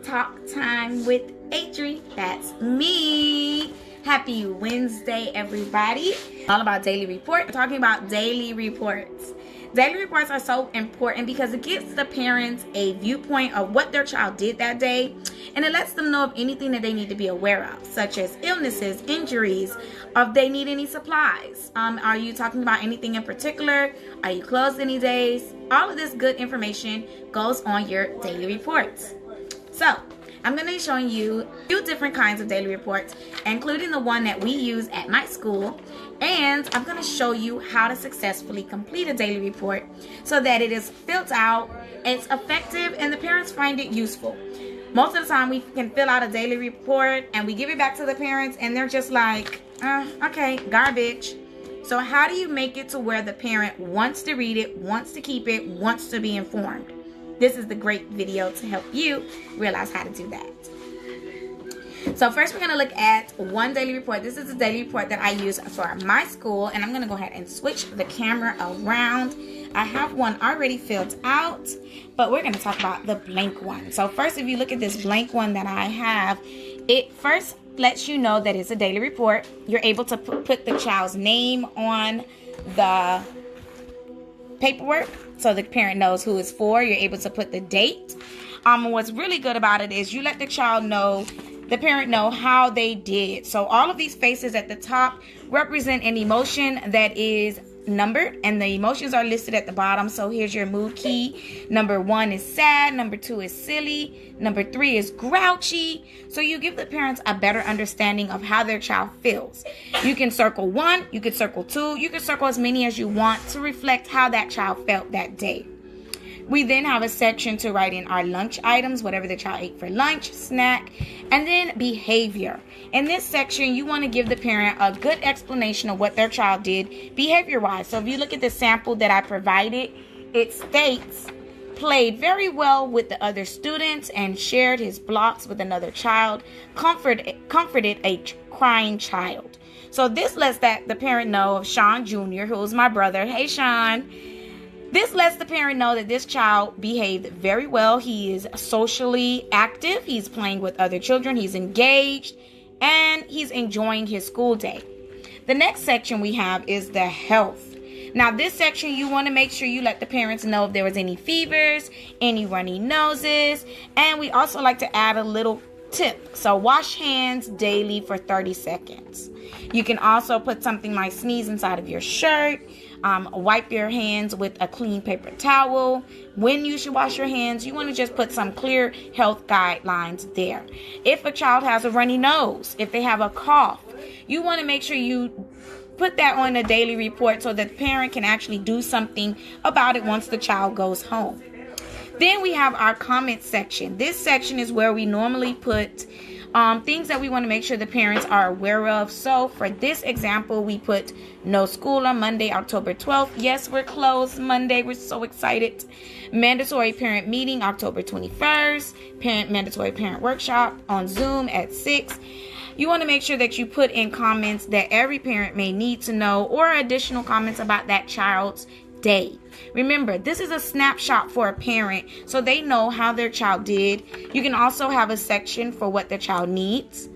Talk Time with Adri. That's me. Happy Wednesday, everybody. All about daily report. We're talking about daily reports. Daily reports are so important because it gives the parents a viewpoint of what their child did that day, and it lets them know of anything that they need to be aware of, such as illnesses, injuries, or if they need any supplies. Are you talking about anything in particular? Are you closed any days? All of this good information goes on your daily reports. So, I'm going to be showing you a few different kinds of daily reports, including the one that we use at my school. And I'm going to show you how to successfully complete a daily report so that it is filled out, it's effective, and the parents find it useful. Most of the time, we can fill out a daily report and we give it back to the parents and they're just like, okay, garbage. So how do you make it to where the parent wants to read it, wants to keep it, wants to be informed? This is the great video to help you realize how to do that. So first we're going to look at one daily report. This is a daily report that I use for my school, and I'm going to go ahead and switch the camera around. I have one already filled out, but we're going to talk about the blank one. So first, if you look at this blank one that I have, it first lets you know that it's a daily report. You're able to put the child's name on the paperwork so the parent knows who it's for. You're able to put the date. What's really good about it is you let the child know, the parent know how they did. So all of these faces at the top represent an emotion that is numbered, and the emotions are listed at the bottom. So here's your mood key. Number 1 is sad. Number 2 is silly. Number 3 is grouchy. So you give the parents a better understanding of how their child feels. You can circle 1, you can circle 2, you can circle as many as you want to reflect how that child felt that day. We then have a section to write in our lunch items, whatever the child ate for lunch, snack, and then behavior. In this section, you want to give the parent a good explanation of what their child did behavior-wise. So if you look at the sample that I provided, it states, played very well with the other students and shared his blocks with another child, comforted a crying child. So this lets the parent know of Sean Jr., who's my brother. Hey, Sean. This lets the parent know that this child behaved very well. He is socially active. He's playing with other children. He's engaged. And he's enjoying his school day. The next section we have is the health. Now, this section, you want to make sure you let the parents know if there was any fevers, any runny noses. And we also like to add a little tip. So wash hands daily for 30 seconds. You can also put something like sneeze inside of your shirt. Wipe your hands with a clean paper towel. When you should wash your hands, you want to just put some clear health guidelines there. If a child has a runny nose, if they have a cough, you want to make sure you put that on a daily report so that the parent can actually do something about it once the child goes home. Then we have our comment section. This section is where we normally put things that we want to make sure the parents are aware of. So for this example, we put no school on Monday, October 12th. Yes, we're closed Monday. We're so excited. Mandatory parent meeting, October 21st. Mandatory parent workshop on Zoom at 6. You want to make sure that you put in comments that every parent may need to know, or additional comments about that child's day. Remember, this is a snapshot for a parent so they know how their child did. You can also have a section for what the child needs,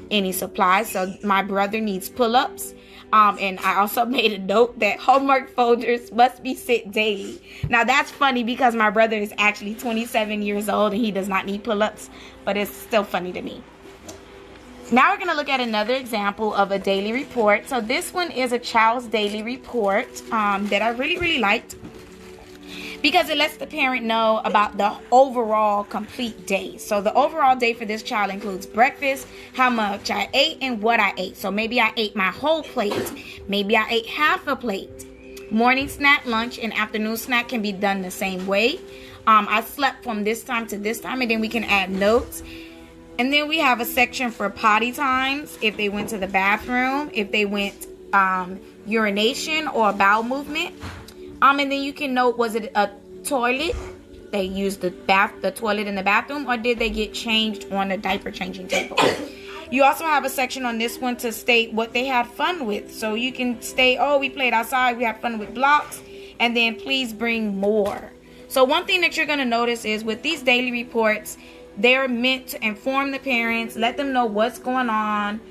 any supplies. So my brother needs pull-ups. And I also made a note that homework folders must be sent daily. Now that's funny because my brother is actually 27 years old and he does not need pull-ups, but it's still funny to me. Now we're going to look at another example of a daily report. So this one is a child's daily report that I really liked because it lets the parent know about the overall complete day. So the overall day for this child includes breakfast, how much I ate, and what I ate. So maybe I ate my whole plate. Maybe I ate half a plate. Morning snack, lunch, and afternoon snack can be done the same way. I slept from this time to this time, and then we can add notes. And then we have a section for potty times, if they went to the bathroom, if they went urination or bowel movement. And then you can note, was it a toilet? They used the toilet in the bathroom, or did they get changed on the diaper changing table? You also have a section on this one to state what they had fun with. So you can state, oh, we played outside, we had fun with blocks, and then please bring more. So one thing that you're going to notice is with these daily reports, They're meant to inform the parents, let them know what's going on,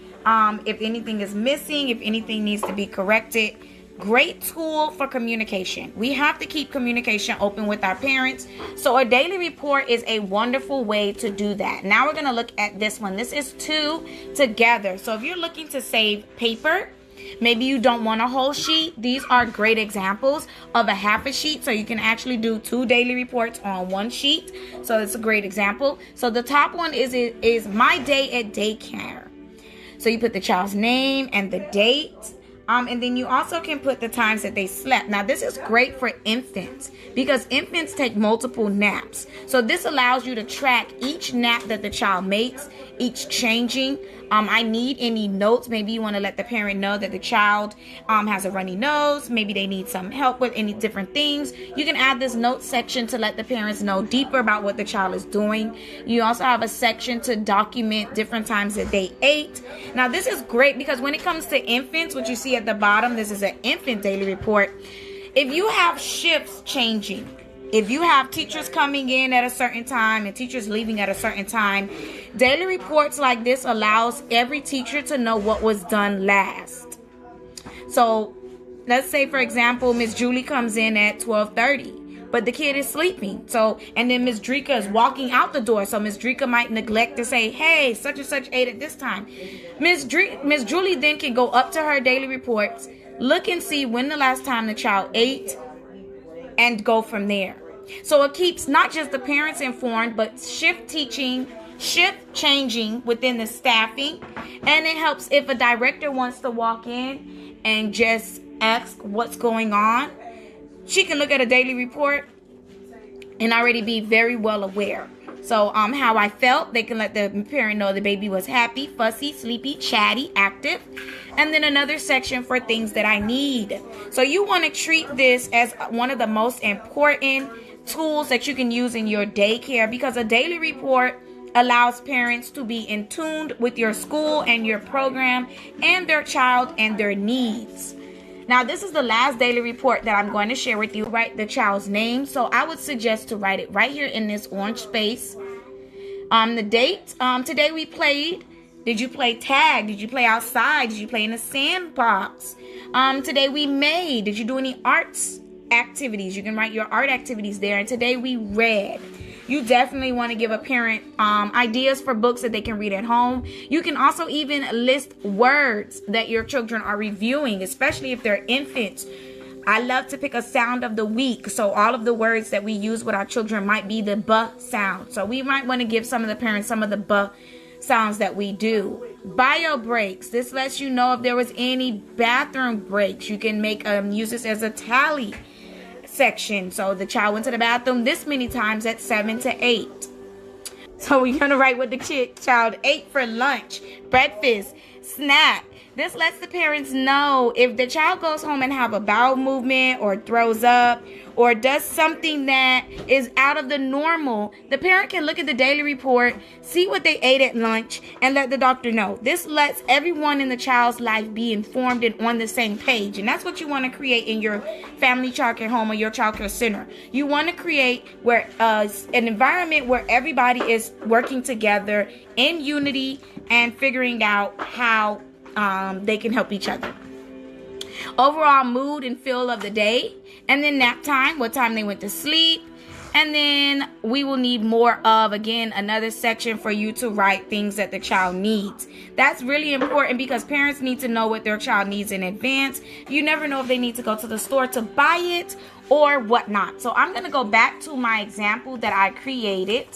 if anything is missing, if anything needs to be corrected. Great tool for communication. We have to keep communication open with our parents. So a daily report is a wonderful way to do that. Now we're going to look at this one. This is 2 together. So if you're looking to save paper, maybe you don't want a whole sheet, these are great examples of a half a sheet. So you can actually do 2 daily reports on 1 sheet. So it's a great example. So the top one is my day at daycare. So you put the child's name and the date. And then you also can put the times that they slept. Now, this is great for infants because infants take multiple naps. So this allows you to track each nap that the child makes, each changing. I need any notes. Maybe you want to let the parent know that the child has a runny nose. Maybe they need some help with any different things. You can add this note section to let the parents know deeper about what the child is doing. You also have a section to document different times that they ate. Now, this is great because when it comes to infants, what you see at the bottom, this is an infant daily report. If you have shifts changing, if you have teachers coming in at a certain time and teachers leaving at a certain time, daily reports like this allows every teacher to know what was done last. So let's say, for example, Miss Julie comes in at 12:30. But the kid is sleeping. And then Miss Drika is walking out the door. So Miss Drika might neglect to say, hey, such and such ate at this time. Miss Julie then can go up to her daily reports, look and see when the last time the child ate, and go from there. So it keeps not just the parents informed, but shift changing within the staffing. And it helps if a director wants to walk in and just ask what's going on. She can look at a daily report and already be very well aware. So how I felt, they can let the parent know the baby was happy, fussy, sleepy, chatty, active. And then another section for things that I need. So you want to treat this as one of the most important tools that you can use in your daycare, because a daily report allows parents to be in tune with your school and your program and their child and their needs. Now, this is the last daily report that I'm going to share with you. Write the child's name. So I would suggest to write it right here in this orange space. The date. Today we played. Did you play tag? Did you play outside? Did you play in the sandbox? Today we made. Did you do any arts activities? You can write your art activities there. And today we read. You definitely want to give a parent ideas for books that they can read at home. You can also even list words that your children are reviewing, especially if they're infants. I love to pick a sound of the week. So all of the words that we use with our children might be the B sound. So we might want to give some of the parents some of the B sounds that we do. Bio breaks. This lets you know if there was any bathroom breaks. You can make use this as a tally section. So the child went to the bathroom this many times at 7 to 8. So we're going to write what the child ate for lunch, breakfast, snack. This lets the parents know if the child goes home and have a bowel movement or throws up or does something that is out of the normal. The parent can look at the daily report, see what they ate at lunch, and let the doctor know. This lets everyone in the child's life be informed and on the same page. And that's what you want to create in your family childcare home or your childcare center. You want to create where an environment where everybody is working together in unity and figuring out how they can help each other. Overall mood and feel of the day, and then nap time, what time they went to sleep. And then we will need more of, again, another section for you to write things that the child needs. That's really important because parents need to know what their child needs in advance. You never know if they need to go to the store to buy it or whatnot. So I'm going to go back to my example that I created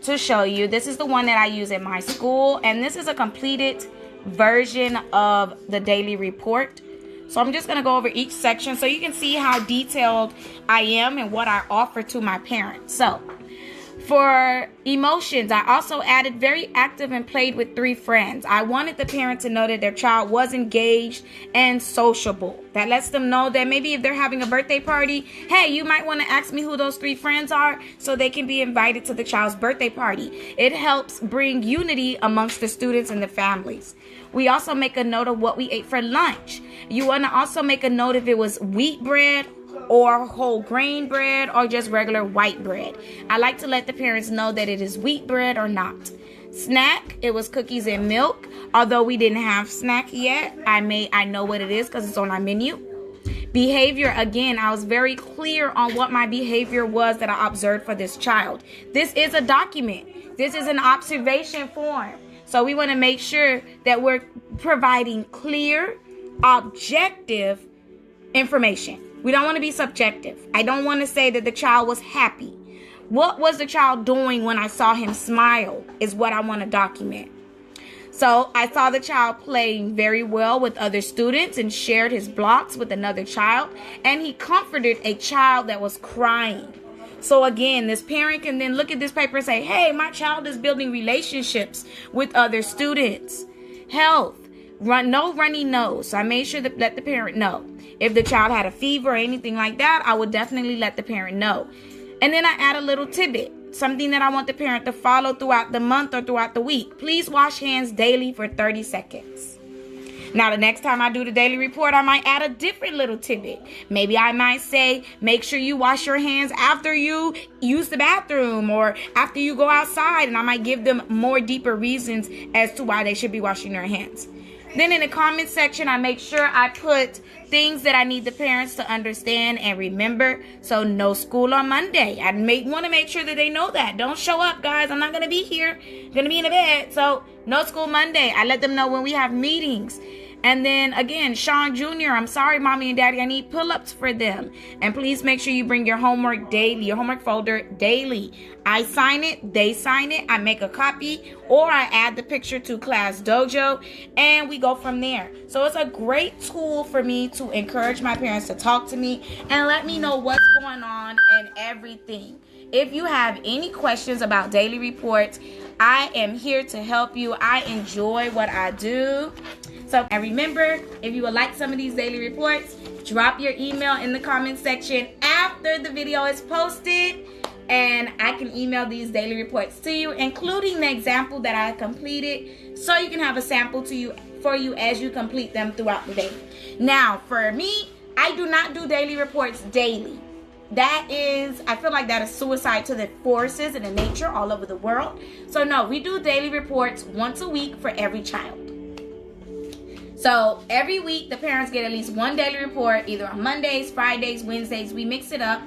to show you. This is the one that I use at my school, and this is a completed version of the daily report. So I'm just going to go over each section so you can see how detailed I am and what I offer to my parents. So for emotions, I also added very active and played with 3 friends. I wanted the parent to know that their child was engaged and sociable. That lets them know that maybe if they're having a birthday party, hey, you might want to ask me who those 3 friends are so they can be invited to the child's birthday party. It helps bring unity amongst the students and the families. We also make a note of what we ate for lunch. You want to also make a note if it was wheat bread or whole grain bread, or just regular white bread. I like to let the parents know that it is wheat bread or not. Snack, it was cookies and milk. Although we didn't have snack yet, I know what it is because it's on our menu. Behavior, again, I was very clear on what my behavior was that I observed for this child. This is a document. This is an observation form. So we want to make sure that we're providing clear, objective information. We don't want to be subjective. I don't want to say that the child was happy. What was the child doing when I saw him smile is what I want to document. So I saw the child playing very well with other students and shared his blocks with another child. And he comforted a child that was crying. So again, this parent can then look at this paper and say, hey, my child is building relationships with other students. Health, no runny nose. So I made sure to let the parent know. If the child had a fever or anything like that, I would definitely let the parent know. And then I add a little tidbit. Something that I want the parent to follow throughout the month or throughout the week. Please wash hands daily for 30 seconds. Now, the next time I do the daily report, I might add a different little tidbit. Maybe I might say, make sure you wash your hands after you use the bathroom or after you go outside. And I might give them more deeper reasons as to why they should be washing their hands. Then in the comment section, I make sure I put things that I need the parents to understand and remember. So no school on Monday. I want to make sure that they know that. Don't show up, guys. I'm not going to be here. I'm going to be in the bed. So no school Monday. I let them know when we have meetings. And then again, Sean Jr., I'm sorry, Mommy and Daddy, I need pull-ups for them. And please make sure you bring your homework daily, your homework folder daily. I sign it, they sign it, I make a copy, or I add the picture to Class Dojo, and we go from there. So it's a great tool for me to encourage my parents to talk to me and let me know what's going on and everything. If you have any questions about daily reports, I am here to help you. I enjoy what I do. So, and remember, if you would like some of these daily reports, drop your email in the comment section after the video is posted, and I can email these daily reports to you, including the example that I completed, so you can have a sample for you as you complete them throughout the day. Now, for me, I do not do daily reports daily. That is, I feel like that is suicide to the forces and the nature all over the world. So no, we do daily reports once a week for every child. So every week, the parents get at least one daily report, either on Mondays, Fridays, Wednesdays. We mix it up.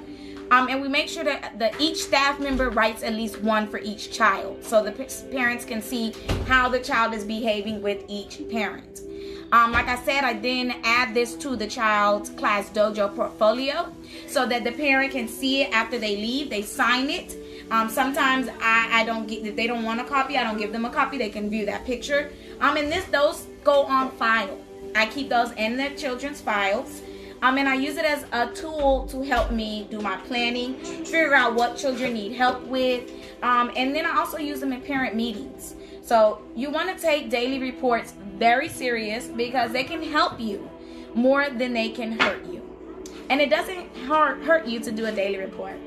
And we make sure that each staff member writes at least one for each child. So the parents can see how the child is behaving with each parent. Like I said, I then add this to the child's Class Dojo portfolio so that the parent can see it after they leave. They sign it. Sometimes I don't get, if they don't want a copy, I don't give them a copy. They can view that picture. And those go on file. I keep those in the children's files. And I use it as a tool to help me do my planning, figure out what children need help with. And then I also use them in parent meetings. So you want to take daily reports very serious because they can help you more than they can hurt you. And it doesn't hurt you to do a daily report.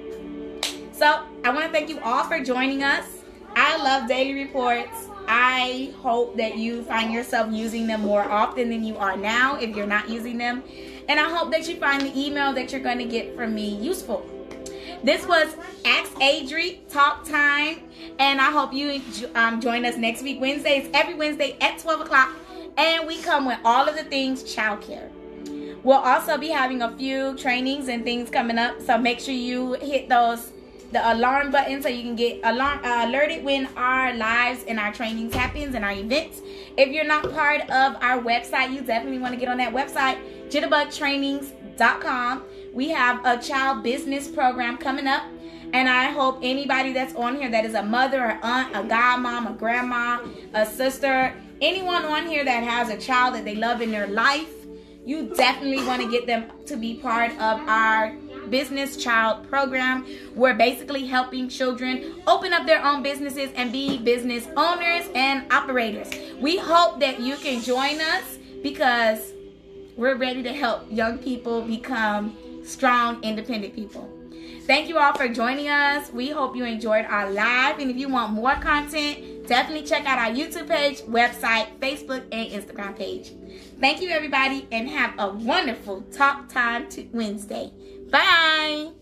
So I want to thank you all for joining us. I love daily reports. I hope that you find yourself using them more often than you are now if you're not using them. And I hope that you find the email that you're going to get from me useful. This was Ask Adri Talk Time. And I hope you join us next week, Wednesdays, every Wednesday at 12 o'clock. And we come with all of the things childcare. We'll also be having a few trainings and things coming up. So make sure you hit the alarm button so you can get alerted when our lives and our trainings happens and our events. If you're not part of our website, you definitely want to get on that website, jitterbugtrainings.com. We have a child business program coming up, and I hope anybody that's on here that is a mother, an aunt, a godmom, a grandma, a sister, anyone on here that has a child that they love in their life, you definitely want to get them to be part of our business child program. We're basically helping children open up their own businesses and be business owners and operators. We hope that you can join us because we're ready to help young people become strong, independent people. Thank you all for joining us. We hope you enjoyed our live. And if you want more content, definitely check out our YouTube page, website, Facebook, and Instagram page. Thank you, everybody, and have a wonderful Talk Time Wednesday. Bye.